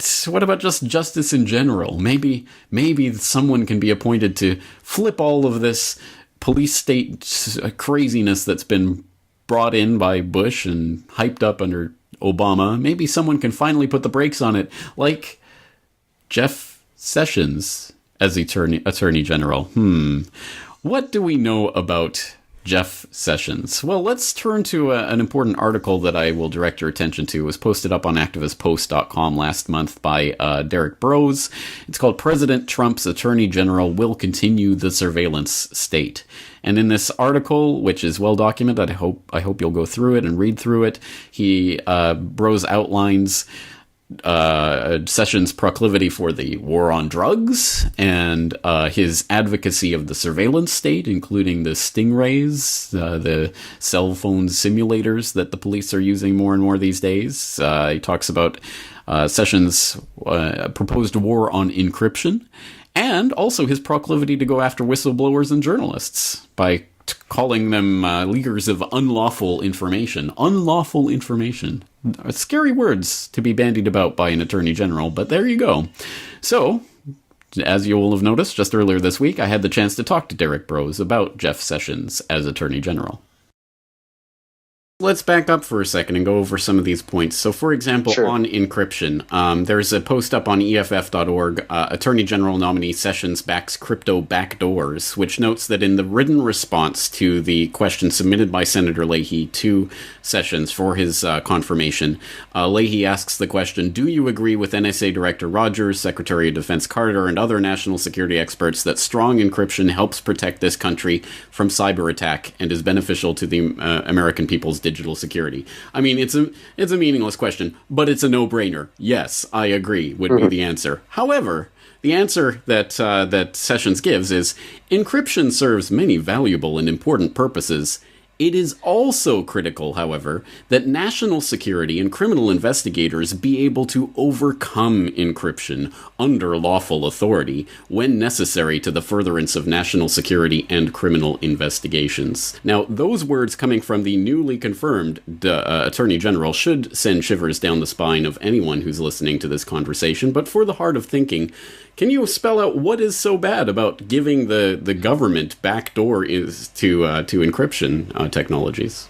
Speaker 3: just justice in general? Maybe someone can be appointed to flip all of this police state craziness that's been brought in by Bush and hyped up under Obama. Maybe someone can finally put the brakes on it, like Jeff Sessions as Attorney General. What do we know about Jeff Sessions? Well, let's turn to an important article that I will direct your attention to. It was posted up on activistpost.com last month by Derek Brose. It's called "President Trump's Attorney General Will Continue the Surveillance State." And in this article, which is well documented, I hope you'll go through it and read through it, Brose outlines Sessions' proclivity for the war on drugs and his advocacy of the surveillance state, including the stingrays, the cell phone simulators that the police are using more and more these days. He talks about Sessions' proposed war on encryption, and also his proclivity to go after whistleblowers and journalists by calling them leakers of unlawful information. Unlawful information. Scary words to be bandied about by an attorney general, but there you go. So, as you will have noticed, just earlier this week, I had the chance to talk to Derek Brose about Jeff Sessions as attorney general. Let's back up for a second and go over some of these points. So, for example, on encryption, there's a post up on EFF.org, Attorney General nominee Sessions backs crypto backdoors, which notes that in the written response to the question submitted by Senator Leahy to Sessions for his confirmation, Leahy asks the question, do you agree with NSA Director Rogers, Secretary of Defense Carter, and other national security experts that strong encryption helps protect this country from cyber attack and is beneficial to the American people's digital security? I mean, it's a meaningless question, but it's a no-brainer. Yes, I agree, would be the answer. However, the answer that Sessions gives is, encryption serves many valuable and important purposes. It is also critical, however, that national security and criminal investigators be able to overcome encryption under lawful authority when necessary to the furtherance of national security and criminal investigations. Now, those words coming from the newly confirmed Attorney General should send shivers down the spine of anyone who's listening to this conversation, but for the heart of thinking, can you spell out what is so bad about giving the government backdoor to encryption technologies?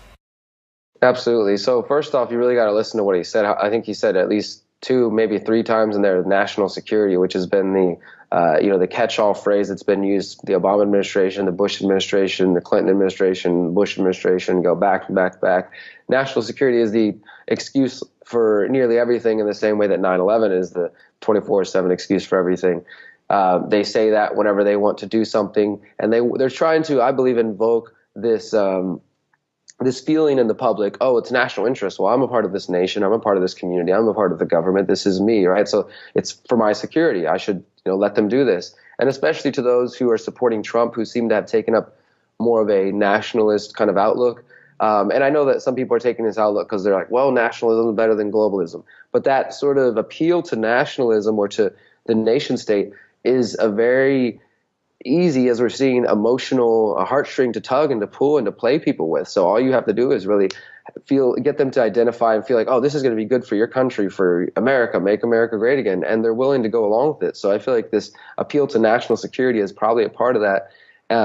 Speaker 15: Absolutely. So first off, you really got to listen to what he said. I think he said at least 2, maybe 3 times in there, national security, which has been the catch-all phrase that's been used. The Obama administration, the Bush administration, the Clinton administration, Bush administration, go back. National security is the excuse for nearly everything, in the same way that 9/11 is the 24/7 excuse for everything. They say that whenever they want to do something, and they're trying to, I believe, invoke this this feeling in the public, oh, it's national interest. Well, I'm a part of this nation. I'm a part of this community. I'm a part of the government. This is me, right? So it's for my security. I should, let them do this. And especially to those who are supporting Trump, who seem to have taken up more of a nationalist kind of outlook. And I know that some people are taking this outlook because they're like, well, nationalism is better than globalism. But that sort of appeal to nationalism or to the nation state is a very easy, as we're seeing, emotional heartstring to tug and to pull and to play people with. So all you have to do is really get them to identify and feel like, oh, this is going to be good for your country, for America, make America great again. And they're willing to go along with it. So I feel like this appeal to national security is probably a part of that.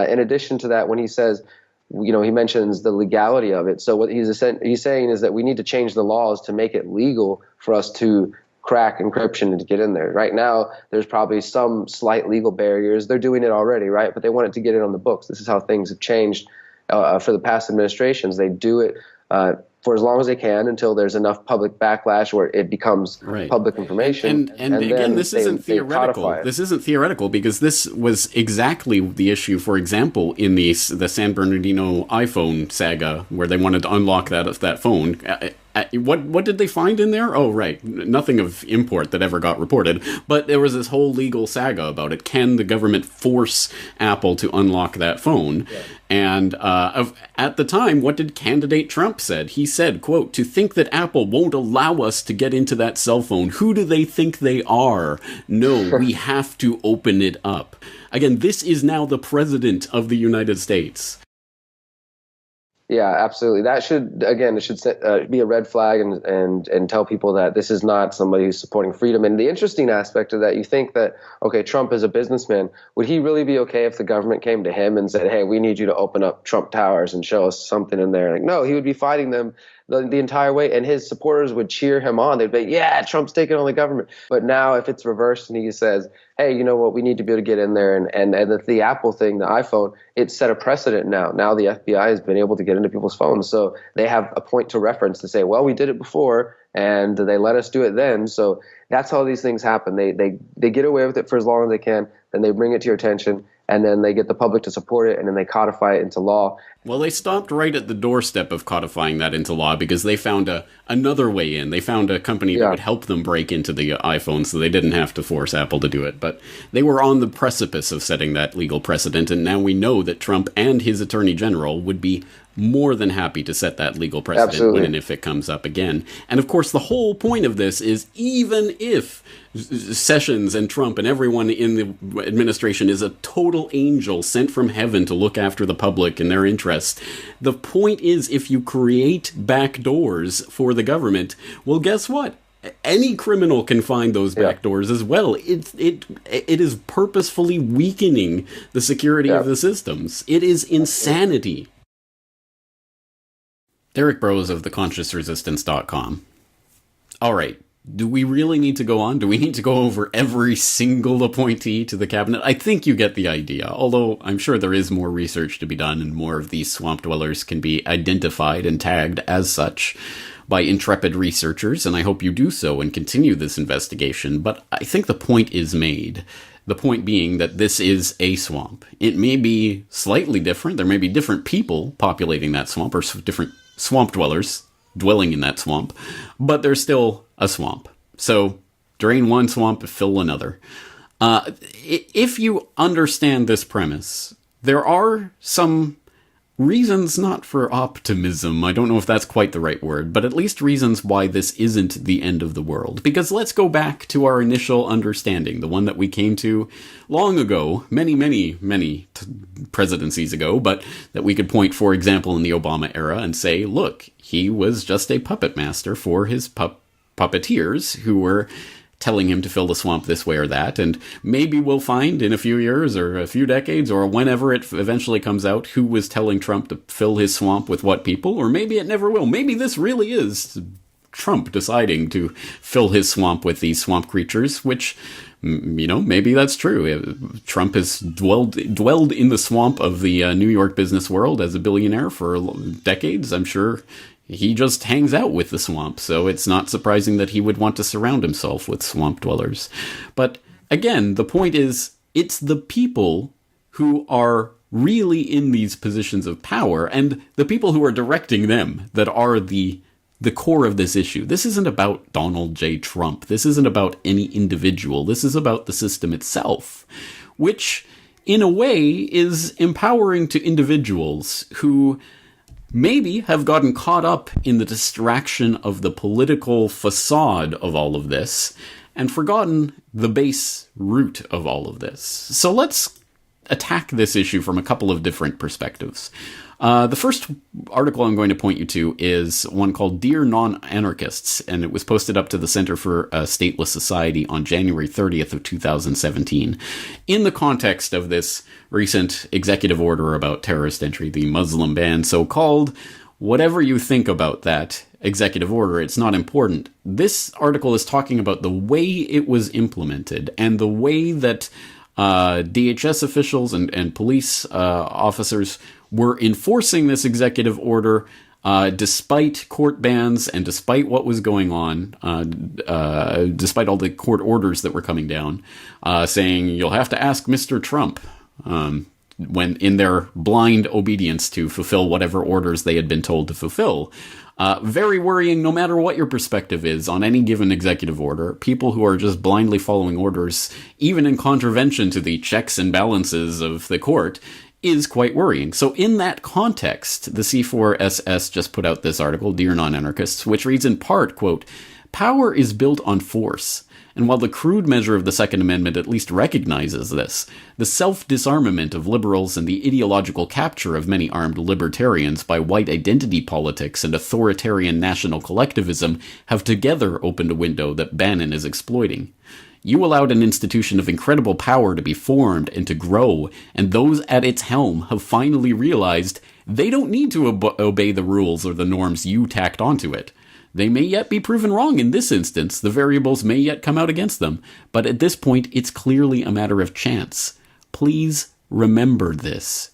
Speaker 15: In addition to that, when he says, he mentions the legality of it. So what he's saying is that we need to change the laws to make it legal for us to crack encryption and to get in there. Right now, there's probably some slight legal barriers. They're doing it already, right? But they want it to get it on the books. This is how things have changed for the past administrations. They do it for as long as they can until there's enough public backlash where it becomes public information.
Speaker 3: And again, this isn't theoretical. This isn't theoretical because this was exactly the issue, for example, in the San Bernardino iPhone saga, where they wanted to unlock that phone. What did they find in there? Oh, right. Nothing of import that ever got reported. But there was this whole legal saga about it. Can the government force Apple to unlock that phone? Yeah. And at the time, what did candidate Trump said? He said, quote, "To think that Apple won't allow us to get into that cell phone. Who do they think they are? No, we have to open it up." Again, this is now the president of the United States.
Speaker 15: Yeah, absolutely. That should be a red flag and tell people that this is not somebody who's supporting freedom. And the interesting aspect of that, you think that, okay, Trump is a businessman. Would he really be okay if the government came to him and said, hey, we need you to open up Trump Towers and show us something in there? Like, no, he would be fighting them the entire way, and his supporters would cheer him on. They'd be, yeah, Trump's taking on the government. But now if it's reversed and he says, hey, you know what, we need to be able to get in there, and the Apple thing, the iPhone, it set a precedent now. Now the FBI has been able to get into people's phones. So they have a point to reference to say, well, we did it before, and they let us do it then. So that's how these things happen. They get away with it for as long as they can, then they bring it to your attention, and then they get the public to support it, and then they codify it into law.
Speaker 3: Well, they stopped right at the doorstep of codifying that into law because they found another way in. They found a company that would help them break into the iPhone, so they didn't have to force Apple to do it. But they were on the precipice of setting that legal precedent, and now we know that Trump and his attorney general would be more than happy to set that legal precedent when and if it comes up again. And of course, the whole point of this is even if Sessions and Trump and everyone in the administration is a total angel sent from heaven to look after the public and their interests, the point is if you create back doors for the government, well, guess what? Any criminal can find those back doors as well. It is purposefully weakening the security of the systems. It is insanity. Derek Brose of theconsciousresistance.com. All right. Do we really need to go on? Do we need to go over every single appointee to the cabinet? I think you get the idea, although I'm sure there is more research to be done and more of these swamp dwellers can be identified and tagged as such by intrepid researchers, and I hope you do so and continue this investigation. But I think the point is made. The point being that this is a swamp. It may be slightly different. There may be different people populating that swamp or different swamp dwellers dwelling in that swamp, but there's still a swamp. So drain one swamp, fill another. If you understand this premise, there are some reasons not for optimism. I don't know if that's quite the right word, but at least reasons why this isn't the end of the world. Because let's go back to our initial understanding, the one that we came to long ago, many presidencies ago, but that we could point, for example, in the Obama era and say, look, he was just a puppet master for his puppeteers who were telling him to fill the swamp this way or that, and maybe we'll find in a few years or a few decades or whenever it eventually comes out who was telling Trump to fill his swamp with what people, or maybe it never will. Maybe this really is Trump deciding to fill his swamp with these swamp creatures, which, you know, maybe that's true. Trump has dwelled in the swamp of the New York business world as a billionaire for decades. I'm sure he just hangs out with the swamp, so it's not surprising that he would want to surround himself with swamp dwellers. But again, the point is, it's the people who are really in these positions of power, and the people who are directing them that are the core of this issue. This isn't about Donald J. Trump. This isn't about any individual. This is about the system itself, which, in a way, is empowering to individuals who maybe have gotten caught up in the distraction of the political facade of all of this and forgotten the base root of all of this. So let's attack this issue from a couple of different perspectives. The first article I'm going to point you to is one called Dear Non-Anarchists, and it was posted up to the Center for a Stateless Society on January 30th of 2017. In the context of this recent executive order about terrorist entry, the Muslim ban so-called, whatever you think about that executive order, it's not important. This article is talking about the way it was implemented and the way that DHS officials and police officers were enforcing this executive order Despite court bans and despite what was going on, despite all the court orders that were coming down, saying you'll have to ask Mr. Trump, when in their blind obedience to fulfill whatever orders they had been told to fulfill. Very worrying no matter what your perspective is on any given executive order. People who are just blindly following orders, even in contravention to the checks and balances of the court, is quite worrying. So in that context, the C4SS just put out this article, Dear Non-Anarchists, which reads in part, quote, "Power is built on force. And while the crude measure of the Second Amendment at least recognizes this, the self-disarmament of liberals and the ideological capture of many armed libertarians by white identity politics and authoritarian national collectivism have together opened a window that Bannon is exploiting. You allowed an institution of incredible power to be formed and to grow, and those at its helm have finally realized they don't need to obey the rules or the norms you tacked onto it. They may yet be proven wrong in this instance, the variables may yet come out against them, but at this point it's clearly a matter of chance. Please remember this.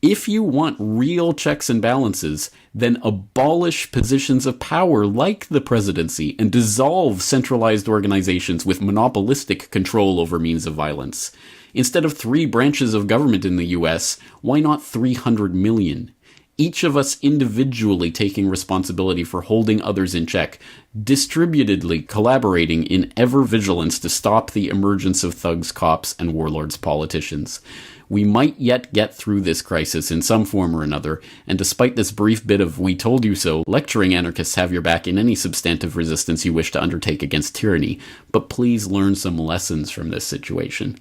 Speaker 3: If you want real checks and balances, then abolish positions of power like the presidency and dissolve centralized organizations with monopolistic control over means of violence. Instead of 3 branches of government in the US, why not 300 million? Each of us individually taking responsibility for holding others in check, distributedly collaborating in ever vigilance to stop the emergence of thugs, cops, and warlords politicians. We might yet get through this crisis in some form or another, and despite this brief bit of "we told you so," lecturing anarchists have your back in any substantive resistance you wish to undertake against tyranny, but please learn some lessons from this situation.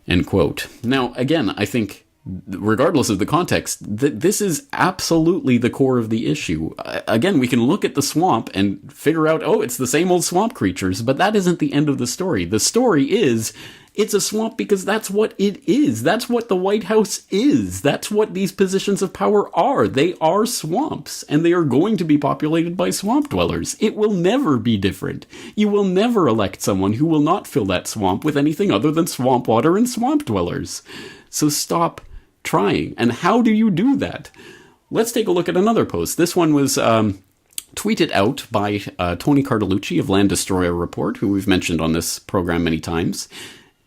Speaker 3: End quote. Now, again, I think, regardless of the context, this is absolutely the core of the issue. Again, we can look at the swamp and figure out, oh, it's the same old swamp creatures, but that isn't the end of the story. The story is, it's a swamp because that's what it is. That's what the White House is. That's what these positions of power are. They are swamps, and they are going to be populated by swamp dwellers. It will never be different. You will never elect someone who will not fill that swamp with anything other than swamp water and swamp dwellers. So stop trying. And how do you do that? Let's take a look at another post. This one was tweeted out by Tony Cartalucci of Land Destroyer Report, who we've mentioned on this program many times.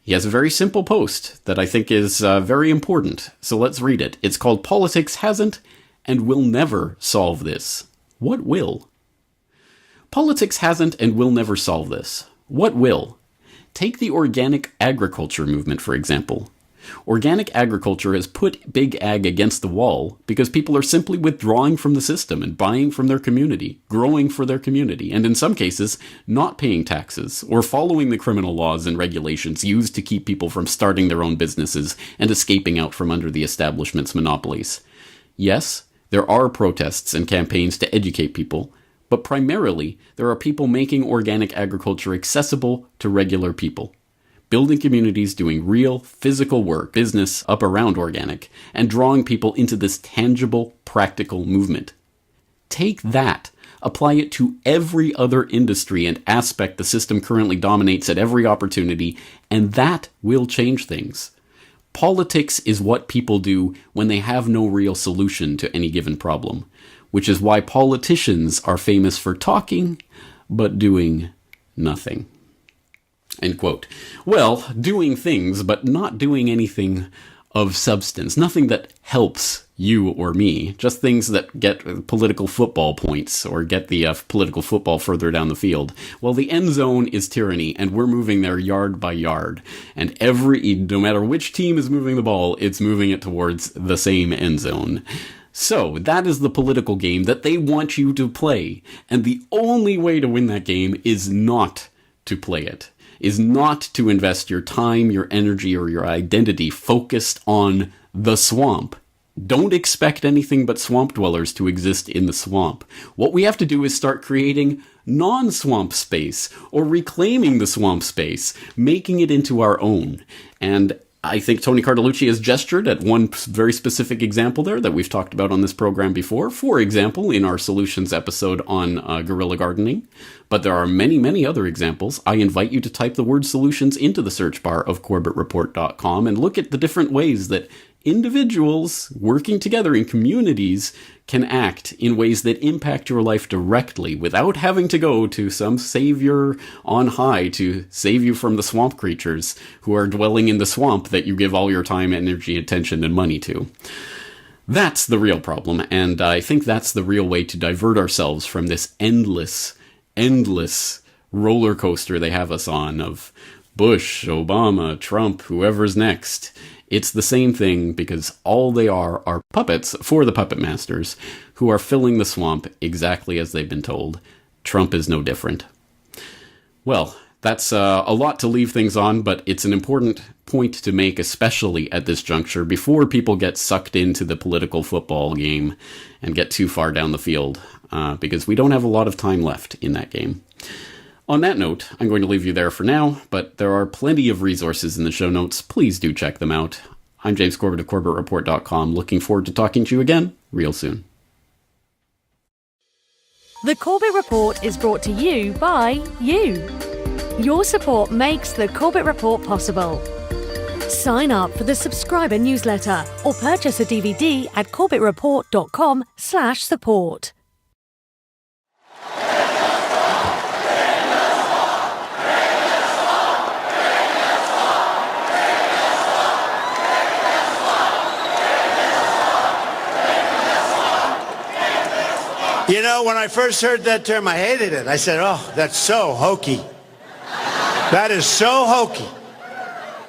Speaker 3: He has a very simple post that I think is very important. So let's read it. It's called "Politics Hasn't and Will Never Solve This. What will?" Politics hasn't and will never solve this. What will? Take the organic agriculture movement, for example. Organic agriculture has put Big Ag against the wall because people are simply withdrawing from the system and buying from their community, growing for their community, and in some cases, not paying taxes or following the criminal laws and regulations used to keep people from starting their own businesses and escaping out from under the establishment's monopolies. Yes, there are protests and campaigns to educate people, but primarily there are people making organic agriculture accessible to regular people. Building communities doing real, physical work, business up around organic, and drawing people into this tangible, practical movement. Take that, apply it to every other industry and aspect the system currently dominates at every opportunity, and that will change things. Politics is what people do when they have no real solution to any given problem, which is why politicians are famous for talking, but doing nothing. End quote. Well, doing things, but not doing anything of substance. Nothing that helps you or me. Just things that get political football points or get the political football further down the field. Well, the end zone is tyranny, and we're moving there yard by yard. And no matter which team is moving the ball, it's moving it towards the same end zone. So, that is the political game that they want you to play. And the only way to win that game is not to play it. Is not to invest your time, your energy, or your identity focused on the swamp. Don't expect anything but swamp dwellers to exist in the swamp. What we have to do is start creating non-swamp space, or reclaiming the swamp space, making it into our own. And I think Tony Cartalucci has gestured at one very specific example there that we've talked about on this program before. For example, in our solutions episode on guerrilla gardening. But there are many, many other examples. I invite you to type the word solutions into the search bar of CorbettReport.com and look at the different ways that individuals working together in communities can act in ways that impact your life directly without having to go to some savior on high to save you from the swamp creatures who are dwelling in the swamp that you give all your time, energy, attention, and money to. That's the real problem, and I think that's the real way to divert ourselves from this endless roller coaster they have us on of Bush, Obama, Trump, whoever's next. It's the same thing because all they are puppets for the puppet masters who are filling the swamp exactly as they've been told. Trump is no different. Well, that's a lot to leave things on, but it's an important point to make, especially at this juncture, before people get sucked into the political football game and get too far down the field, because we don't have a lot of time left in that game. On that note, I'm going to leave you there for now, but there are plenty of resources in the show notes. Please do check them out. I'm James Corbett of CorbettReport.com. Looking forward to talking to you again real soon.
Speaker 1: The Corbett Report is brought to you by you. Your support makes the Corbett Report possible. Sign up for the subscriber newsletter or purchase a DVD at CorbettReport.com/support.
Speaker 2: You know, when I first heard that term, I hated it. I said, oh, that's so hokey. That is so hokey.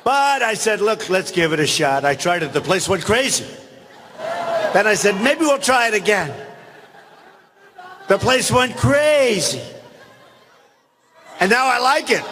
Speaker 2: But I said, look, let's give it a shot. I tried it. The place went crazy. Then I said, maybe we'll try it again. The place went crazy. And now I like it.